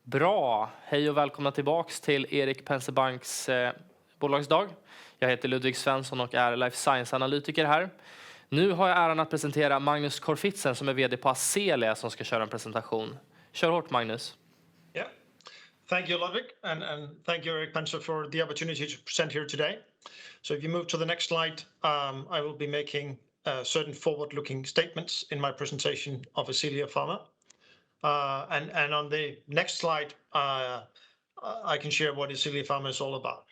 Bra, hej och välkomna tillbaks till Erik Penser Banks Bolagsdag. Jag heter Ludvig Svensson och är Life Science-analytiker här. Nu har jag äran att presentera Magnus Corfitzen som är vd på Ascelia som ska köra en presentation. Kör hårt Magnus. Yeah, thank you Ludvig and thank you Erik Penser for the opportunity to present here today. So if you move to the next slide, I will be making certain forward-looking statements in my presentation of Ascelia Pharma. And on the next slide, I can share what Ascelia Pharma is all about.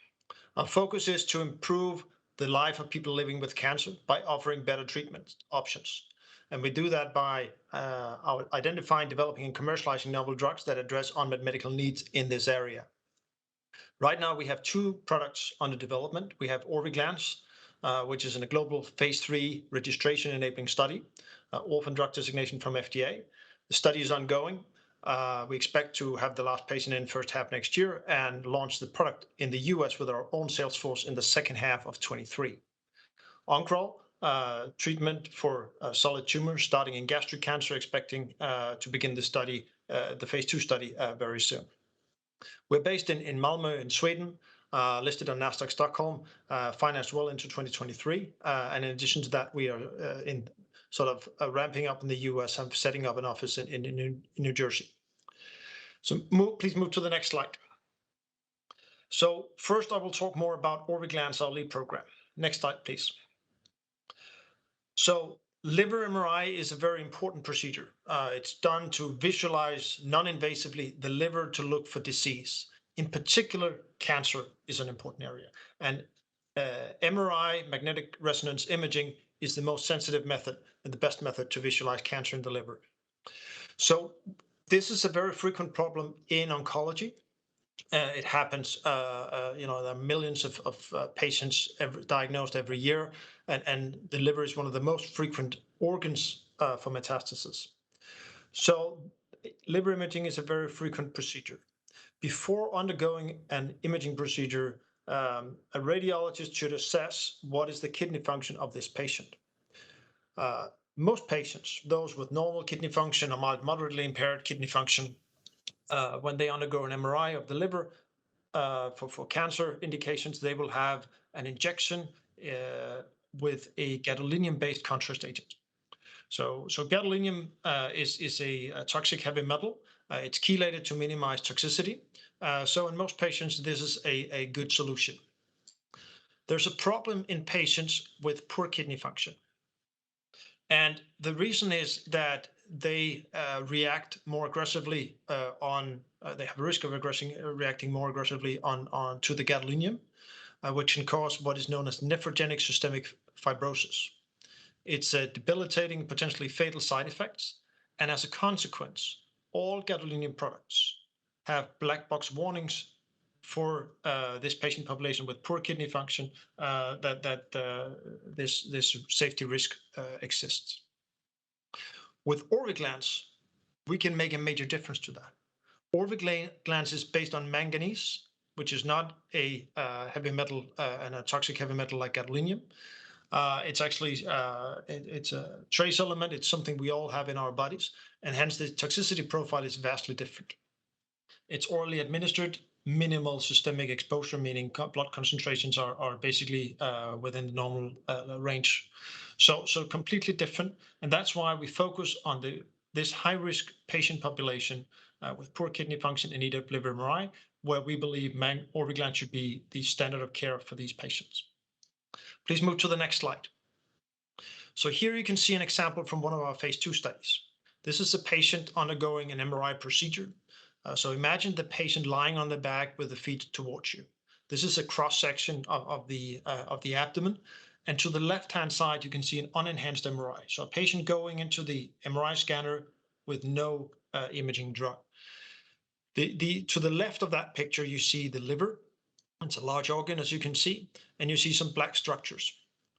Our focus is to improve the life of people living with cancer by offering better treatment options. And we do that by identifying, developing, and commercializing novel drugs that address unmet medical needs in this area. Right now, we have two products under development. We have Orviglance, which is in a global phase 3 registration-enabling study, orphan drug designation from FDA. The study is ongoing. We expect to have the last patient in first half next year and launch the product in the US with our own sales force in the second half of 23. Oncoral, treatment for solid tumors starting in gastric cancer, expecting to begin the study, the phase 2 study very soon. We're based in Malmö in Sweden, listed on Nasdaq Stockholm, financed well into 2023. And in addition to that, we are in sort of ramping up in the US and setting up an office in New Jersey. So please move to the next slide. So first I will talk more about Orviglance, our lead program. Next slide, please. So liver MRI is a very important procedure. It's done to visualize non-invasively the liver to look for disease. In particular, cancer is an important area. And MRI, magnetic resonance imaging, is the most sensitive method and the best method to visualize cancer in the liver. So this is a very frequent problem in oncology. It happens, there are millions of patients diagnosed every year, and the liver is one of the most frequent organs for metastasis. So liver imaging is a very frequent procedure. Before undergoing an imaging procedure, a radiologist should assess what is the kidney function of this patient. Most patients, those with normal kidney function or moderately impaired kidney function, when they undergo an MRI of the liver for cancer indications, they will have an injection with a gadolinium-based contrast agent. So gadolinium is a toxic heavy metal. It's chelated to minimize toxicity. So in most patients, this is a good solution. There's a problem in patients with poor kidney function. And the reason is that they react more aggressively they have a risk of reacting more aggressively to the gadolinium, which can cause what is known as nephrogenic systemic fibrosis. It's a debilitating, potentially fatal side effects. And as a consequence, all gadolinium products have black box warnings for this patient population with poor kidney function that this safety risk exists. With Orviglance, we can make a major difference to that. Orviglance is based on manganese, which is not a heavy metal and a toxic heavy metal like gadolinium. It's actually it's a trace element. It's something we all have in our bodies, and hence the toxicity profile is vastly different. It's orally administered, minimal systemic exposure, meaning blood concentrations are basically within the normal range. So completely different, and that's why we focus on this high-risk patient population with poor kidney function in need of liver MRI, where we believe Orviglance should be the standard of care for these patients. Please move to the next slide. So here you can see an example from one of our phase 2 studies. This is a patient undergoing an MRI procedure. So imagine the patient lying on the back with the feet towards you. This is a cross-section of the abdomen. And to the left-hand side, you can see an unenhanced MRI. So a patient going into the MRI scanner with no imaging drug. To the left of that picture, you see the liver. It's a large organ, as you can see, and you see some black structures.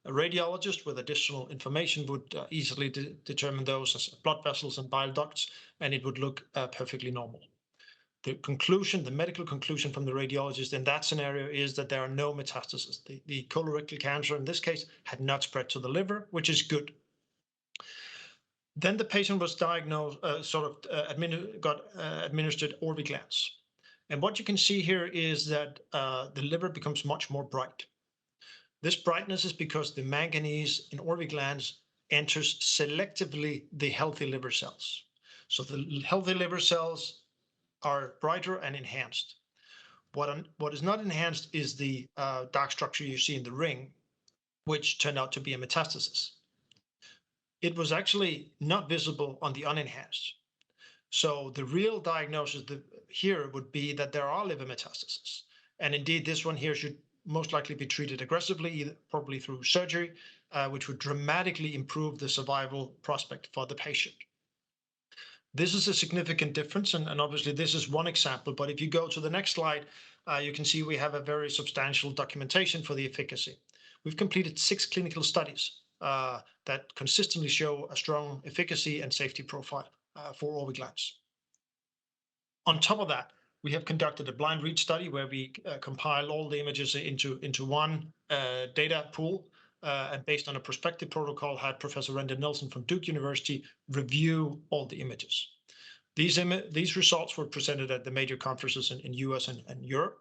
A radiologist with additional information would easily determine those as blood vessels and bile ducts, and it would look perfectly normal. The medical conclusion from the radiologist in that scenario is that there are no metastases. The colorectal cancer in this case had not spread to the liver, which is good. Then the patient was diagnosed, got administered Orviglance. And what you can see here is that the liver becomes much more bright. This brightness is because the manganese in Orviglance enters selectively the healthy liver cells. So the healthy liver cells are brighter and enhanced. What is not enhanced is the dark structure you see in the ring, which turned out to be a metastasis. It was actually not visible on the unenhanced. So the real diagnosis here would be that there are liver metastases. And indeed, this one here should most likely be treated aggressively, probably through surgery, which would dramatically improve the survival prospect for the patient. This is a significant difference, and obviously this is one example, but if you go to the next slide, you can see we have a very substantial documentation for the efficacy. We've completed 6 clinical studies that consistently show a strong efficacy and safety profile for Orviglance. On top of that, we have conducted a blind read study where we compile all the images into one data pool, and based on a prospective protocol, had Professor Rendon Nelson from Duke University review all the images. These results were presented at the major conferences in US and Europe,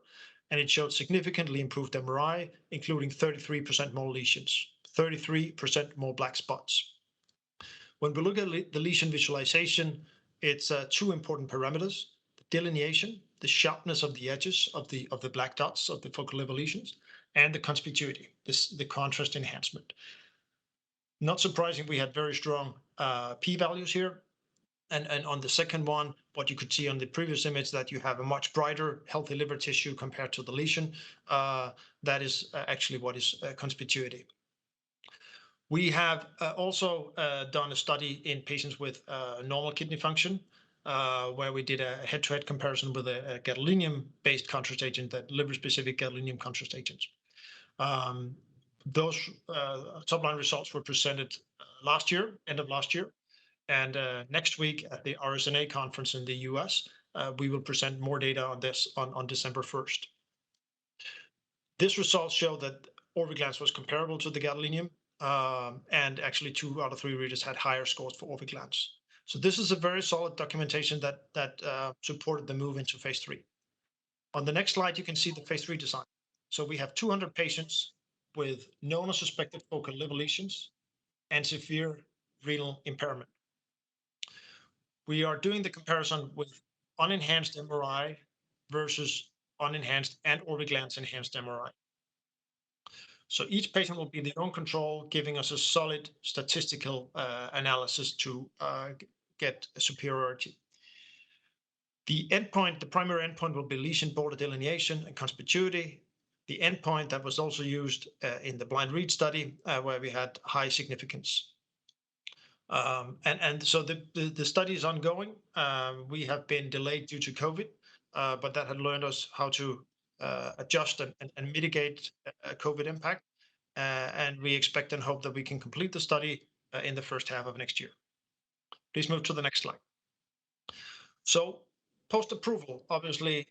and it showed significantly improved MRI, including 33% more lesions, 33% more black spots. When we look at the lesion visualization, it's 2 important parameters: the delineation, the sharpness of the edges of the black dots of the focal liver lesions, and the conspicuity, the contrast enhancement. Not surprising, we had very strong p-values here. And on the second one, what you could see on the previous image, that you have a much brighter healthy liver tissue compared to the lesion. That is actually what is conspicuity. We have also done a study in patients with normal kidney function, where we did a head-to-head comparison with a gadolinium-based contrast agent, that liver-specific gadolinium contrast agents. Those top-line results were presented last year, end of last year. And next week at the RSNA conference in the US, we will present more data on this on December 1st. This results show that Orviglance was comparable to the gadolinium, and actually 2 out of 3 readers had higher scores for Orviglance. So this is a very solid documentation that supported the move into phase 3. On the next slide, you can see the phase 3 design. So we have 200 patients with known or suspected focal liver lesions and severe renal impairment. We are doing the comparison with unenhanced MRI versus unenhanced and Orviglance enhanced MRI. So each patient will be their own control, giving us a solid statistical analysis to get a superiority. The endpoint, the primary endpoint, will be lesion border delineation and conspicuity. The endpoint that was also used in the blind read study, where we had high significance. And so the study is ongoing. We have been delayed due to COVID, but that had learned us how to adjust and mitigate COVID impact. And we expect and hope that we can complete the study in the first half of next year. Please move to the next slide. So post-approval, obviously,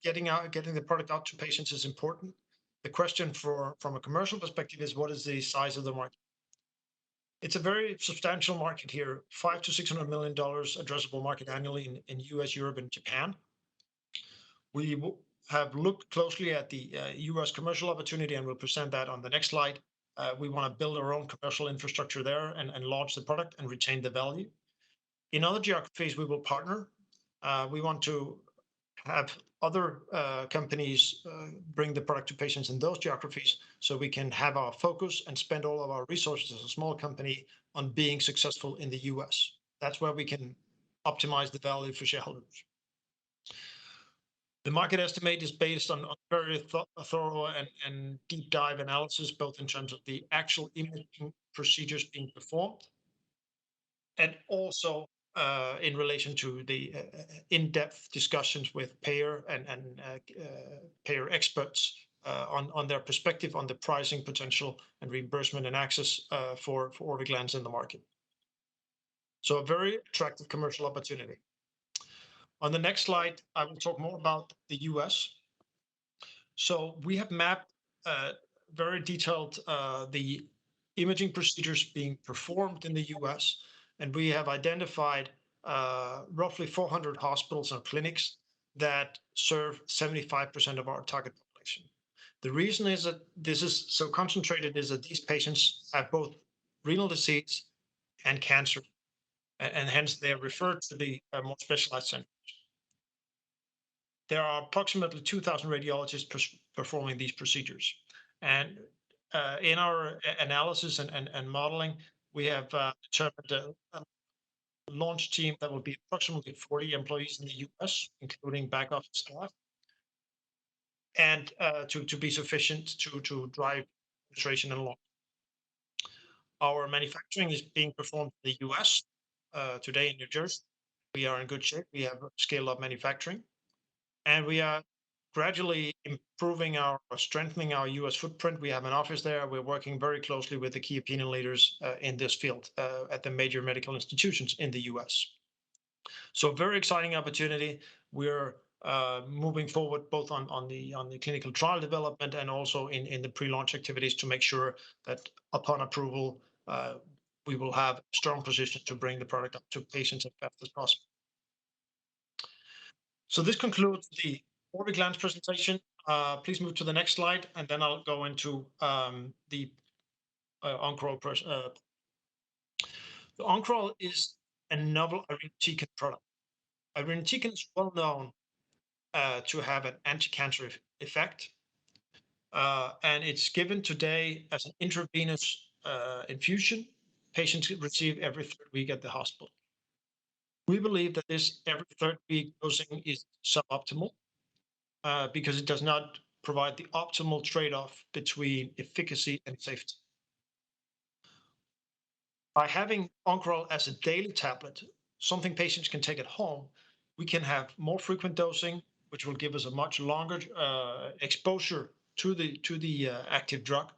getting the product out to patients is important. The question from a commercial perspective is, what is the size of the market? It's a very substantial market here, $500 to $600 million addressable market annually in US, Europe, and Japan. We have looked closely at the US commercial opportunity, and we'll present that on the next slide. We want to build our own commercial infrastructure there and launch the product and retain the value. In other geographies, we will partner. We want to have other companies bring the product to patients in those geographies, so we can have our focus and spend all of our resources as a small company on being successful in the US. That's where we can optimize the value for shareholders. The market estimate is based on very thorough and deep dive analysis, both in terms of the actual imaging procedures being performed, and also in relation to the in-depth discussions with payer and payer experts on their perspective on the pricing potential and reimbursement and access for Orviglance in the market. So a very attractive commercial opportunity. On the next slide, I will talk more about the US. So we have mapped very detailed the imaging procedures being performed in the US. and we have identified roughly 400 hospitals and clinics that serve 75% of our target population. The reason is that this is so concentrated is that these patients have both renal disease and cancer, and hence they are referred to the more specialized centers. There are approximately 2,000 radiologists performing these procedures. And in our analysis and modeling, we have determined a launch team that will be approximately 40 employees in the US, including back office staff, and to be sufficient to drive penetration and launch. Our manufacturing is being performed in the US today in New Jersey. We are in good shape. We have scaled up manufacturing, and we are gradually improving strengthening our US footprint. We have an office there. We're working very closely with the key opinion leaders in this field at the major medical institutions in the US. So very exciting opportunity. We're moving forward both on the clinical trial development and also in the pre-launch activities to make sure that upon approval, we will have a strong position to bring the product up to patients as fast as possible. So this concludes the Orviglance presentation. Please move to the next slide, and then I'll go into the Oncoral. The Oncoral is a novel irinotecan product. Irinotecan is well known to have an anti-cancer effect, and it's given today as an intravenous infusion. Patients receive every third week at the hospital. We believe that this every third week dosing is suboptimal because it does not provide the optimal trade-off between efficacy and safety. By having Oncoral as a daily tablet, something patients can take at home, we can have more frequent dosing, which will give us a much longer exposure to the active drug,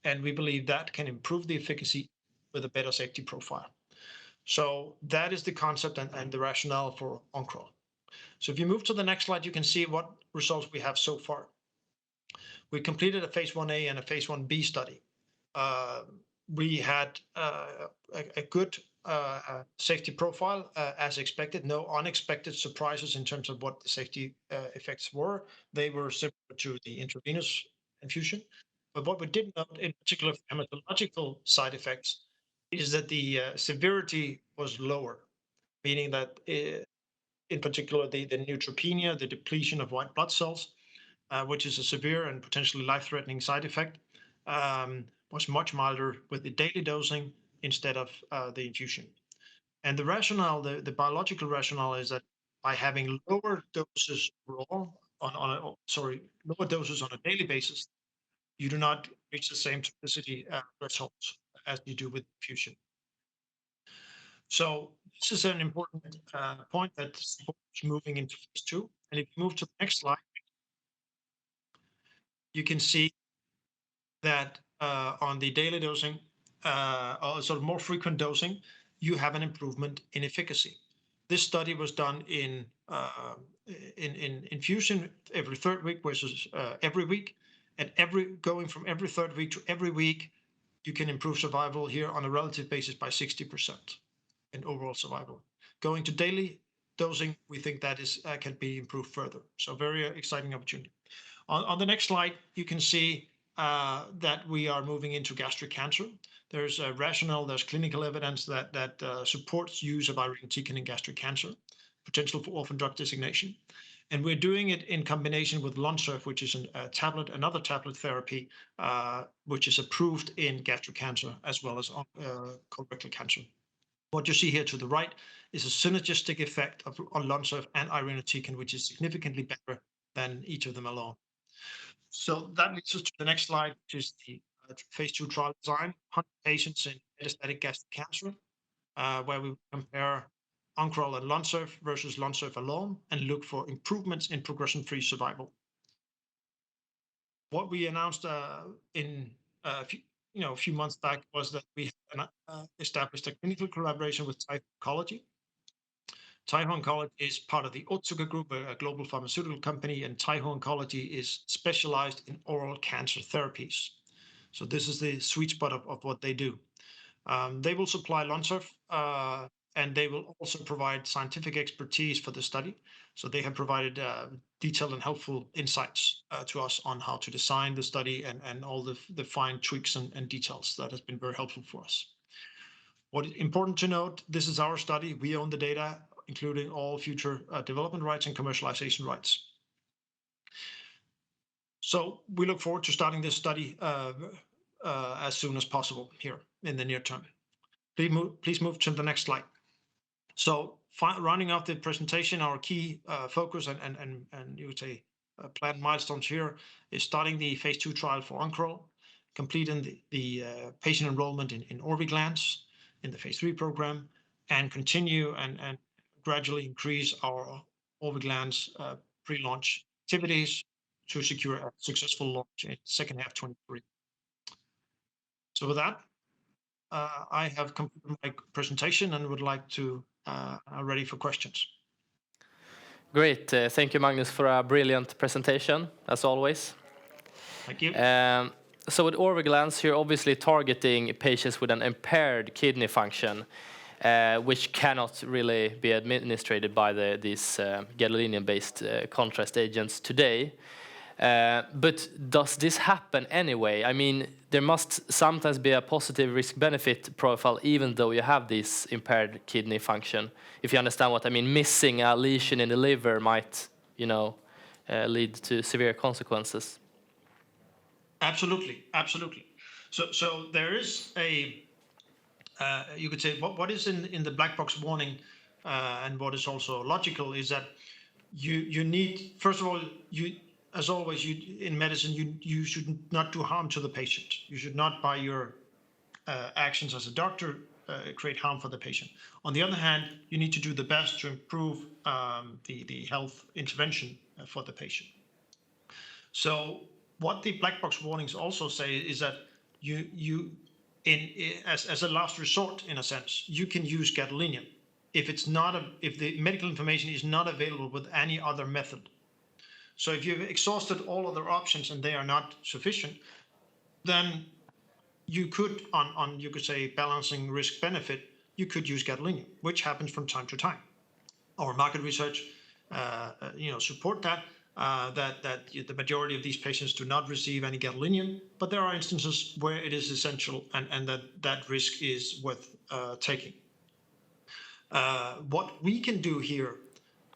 and we believe that can improve the efficacy with a better safety profile. So that is the concept and the rationale for Oncoral. So if you move to the next slide, you can see what results we have so far. We completed a phase 1A and a phase 1B study. We had a good safety profile as expected, no unexpected surprises in terms of what the safety effects were. They were similar to the intravenous infusion. But what we did note in particular for hematological side effects is that the severity was lower, meaning that in particular the neutropenia, the depletion of white blood cells, which is a severe and potentially life-threatening side effect, was much milder with the daily dosing instead of the infusion. And the rationale, the biological rationale, is that by having lower doses overall lower doses on a daily basis, you do not reach the same toxicity thresholds as you do with infusion. So this is an important point that's moving into phase 2. And if you move to the next slide, you can see that on the daily dosing, or sort of more frequent dosing, you have an improvement in efficacy. This study was done in infusion every third week versus every week, and going from every third week to every week, you can improve survival here on a relative basis by 60% in overall survival. Going to daily dosing, we think that can be improved further. So very exciting opportunity. On the next slide, you can see that we are moving into gastric cancer. There's a rationale, there's clinical evidence that supports use of irinotecan in gastric cancer, potential for orphan drug designation. And we're doing it in combination with Lonsurf, which is another tablet therapy, which is approved in gastric cancer as well as colorectal cancer. What you see here to the right is a synergistic effect on Lonsurf and irinotecan, which is significantly better than each of them alone. So that leads us to the next slide, which is the phase 2 trial design, 100 patients in metastatic gastric cancer, where we compare Oncoral and Lonsurf versus Lonsurf alone and look for improvements in progression-free survival. What we announced in a few months back was that we established a clinical collaboration with Taiho Oncology. Taiho Oncology is part of the Otsuka Group, a global pharmaceutical company, and Taiho Oncology is specialized in oral cancer therapies. So this is the sweet spot of what they do. They will supply Lonsurf, and they will also provide scientific expertise for the study. So they have provided detailed and helpful insights to us on how to design the study and all the fine tweaks and details. That has been very helpful for us. What is important to note, this is our study. We own the data, including all future development rights and commercialization rights. So we look forward to starting this study as soon as possible here in the near term. Please move to the next slide. So rounding off the presentation, our key focus and you would say planned milestones here is starting the phase 2 trial for Oncoral, completing the patient enrollment in Orviglance in the phase 3 program, and continue and gradually increase our Orviglance pre-launch activities to secure a successful launch in second half 2023. So with that, I have completed my presentation and would like to are ready for questions. Great. Thank you, Magnus, for a brilliant presentation, as always. Thank you. So with Orviglance, you're obviously targeting patients with an impaired kidney function, which cannot really be administered by these gadolinium-based contrast agents today. But does this happen anyway? I mean, there must sometimes be a positive risk-benefit profile, even though you have this impaired kidney function. If you understand what I mean, missing a lesion in the liver might, lead to severe consequences. Absolutely. So there is a, you could say, what is in the black box warning, and what is also logical is that you need, first of all, as always, in medicine, you should not do harm to the patient. You should not, by your actions as a doctor, create harm for the patient. On the other hand, you need to do the best to improve the health intervention for the patient. So what the black box warnings also say is that as a last resort, in a sense, you can use gadolinium if the medical information is not available with any other method. So if you've exhausted all other options and they are not sufficient, then you could, you could say, balancing risk benefit, you could use gadolinium, which happens from time to time. Our market research, support that the majority of these patients do not receive any gadolinium, but there are instances where it is essential and that risk is worth taking. What we can do here,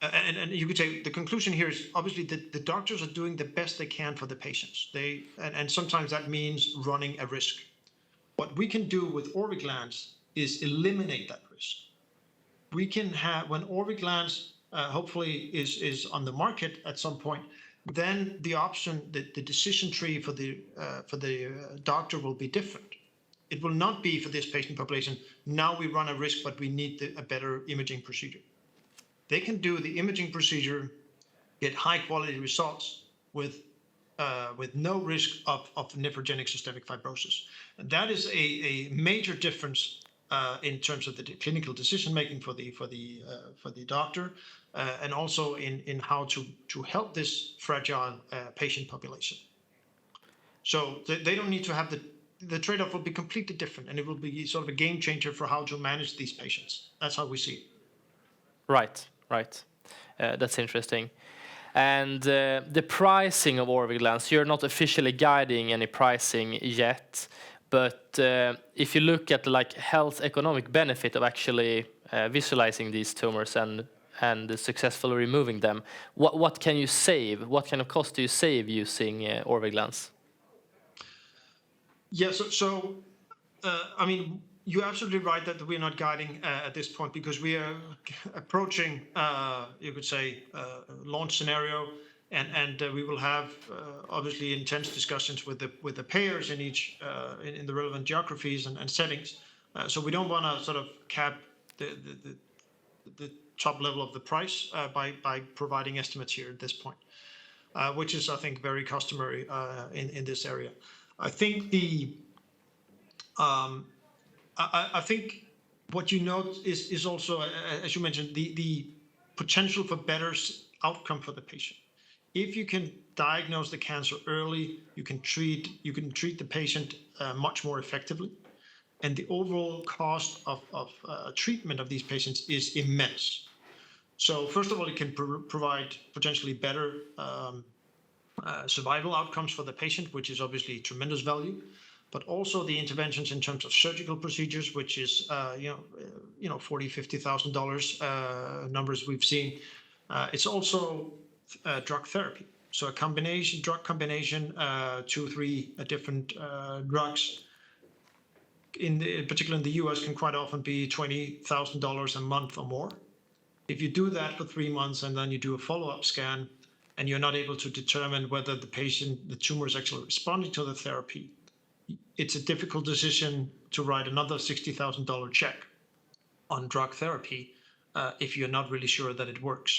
and you could say the conclusion here is obviously the doctors are doing the best they can for the patients. And sometimes that means running a risk. What we can do with Orviglance is eliminate that risk. We can have, when Orviglance hopefully is on the market at some point, then the option, the decision tree for the doctor will be different. It will not be for this patient population, now we run a risk, but we need a better imaging procedure. They can do the imaging procedure, get high quality results with no risk of nephrogenic systemic fibrosis. And that is a major difference in terms of the clinical decision making for the doctor, and also in how to help this fragile patient population. So they don't need to have the trade-off will be completely different, and it will be sort of a game changer for how to manage these patients. That's how we see it. Right. That's interesting. And the pricing of Orviglance, you're not officially guiding any pricing yet, but if you look at the health economic benefit of actually visualizing these tumors and successfully removing them, what can you save? What kind of cost do you save using Orviglance? Yeah, so I mean, you're absolutely right that we're not guiding at this point because we are approaching, you could say, launch scenario, and we will have obviously intense discussions with the payers in each in the relevant geographies and settings. So we don't want to sort of cap the top level of the price by providing estimates here at this point, which is, I think, very customary in this area. I think I think what you note is also, as you mentioned, the potential for better outcome for the patient. If you can diagnose the cancer early, you can treat the patient much more effectively. and the overall cost of treatment of these patients is immense. So first of all, it can provide potentially better survival outcomes for the patient, which is obviously tremendous value, but also the interventions in terms of surgical procedures, which is $40,000-$50,000 numbers we've seen. It's also drug therapy. So a drug combination, 2-3 different drugs, particularly in the US, can quite often be $20,000 a month or more. If you do that for 3 months and then you do a follow-up scan and you're not able to determine whether the tumor is actually responding to the therapy, it's a difficult decision to write another $60,000 check on drug therapy if you're not really sure that it works.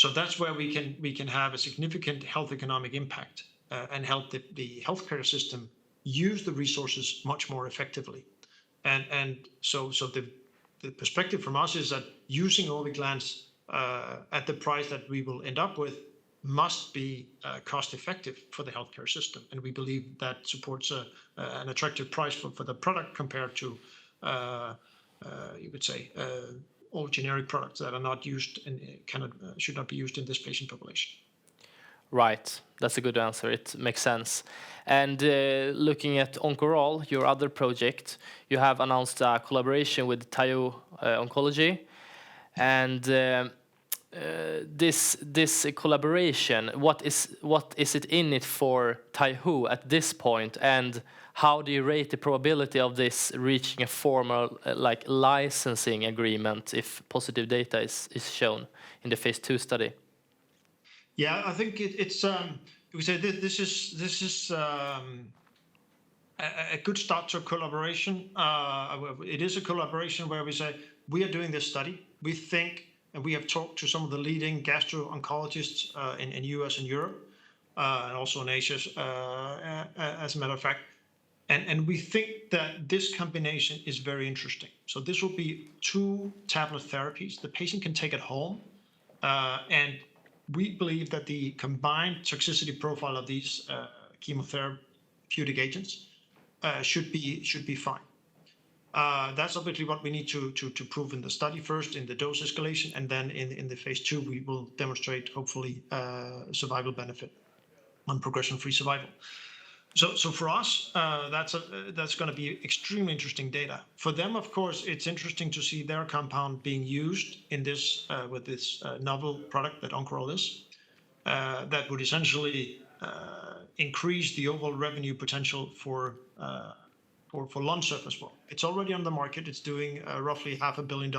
So that's where we can have a significant health economic impact and help the healthcare system use the resources much more effectively. And so the perspective from us is that using Orviglance at the price that we will end up with must be cost effective for the healthcare system. And we believe that supports an attractive price for the product compared to, you could say, all generic products that are not used and should not be used in this patient population. Right, that's a good answer. It makes sense. And looking at Oncoral, your other project, you have announced a collaboration with Taiho Oncology, and this collaboration, what is it in it for Taiho at this point, and how do you rate the probability of this reaching a formal licensing agreement if positive data is shown in the phase 2 study? Yeah, I think it's we say this is a good start to a collaboration. It is a collaboration where we say we are doing this study. We think, and we have talked to some of the leading gastro-oncologists in US and Europe, and also in Asia, as a matter of fact. And we think that this combination is very interesting. So this will be 2 tablet therapies. The patient can take it home, and we believe that the combined toxicity profile of these chemotherapeutic agents should be fine. That's obviously what we need to prove in the study first, in the dose escalation, and then in the phase 2 we will demonstrate hopefully survival benefit on progression-free survival. So for us, that's going to be extremely interesting data. For them, of course, it's interesting to see their compound being used in this with this novel product that Oncoral is. That would essentially increase the overall revenue potential for Lonsurf as well. It's already on the market. It's doing roughly $500 million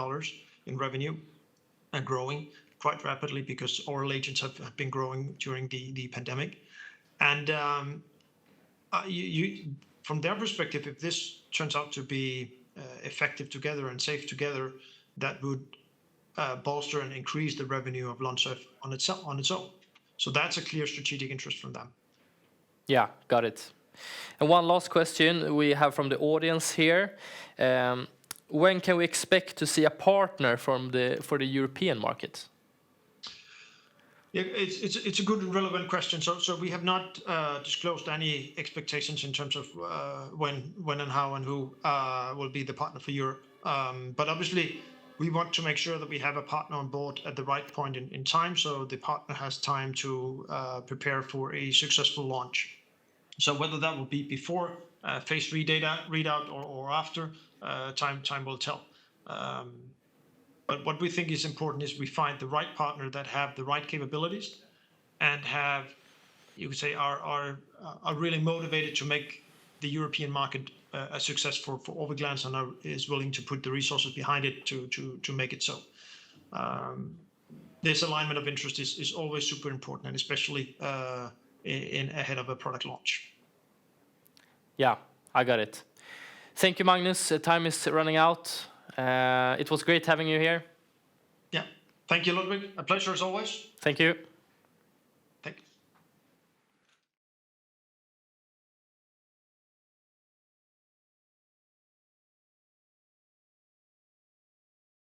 in revenue and growing quite rapidly because oral agents have been growing during the pandemic. And from their perspective, if this turns out to be effective together and safe together, that would bolster and increase the revenue of Lonsurf on its own. So that's a clear strategic interest from them. Yeah, got it. And one last question we have from the audience here. When can we expect to see a partner for the European market? Yeah, it's a good and relevant question. So we have not disclosed any expectations in terms of when and how and who will be the partner for Europe. But obviously, we want to make sure that we have a partner on board at the right point in time, so the partner has time to prepare for a successful launch. So whether that will be before phase 3 data readout or after, time will tell. But what we think is important is we find the right partner that have the right capabilities and have, you could say, are really motivated to make the European market a success for Orviglance and is willing to put the resources behind it to make it so. This alignment of interest is always super important, and especially ahead of a product launch. Yeah, I got it. Thank you, Magnus. Time is running out. It was great having you here. Yeah. Thank you, Ludwig. A pleasure as always. Thank you.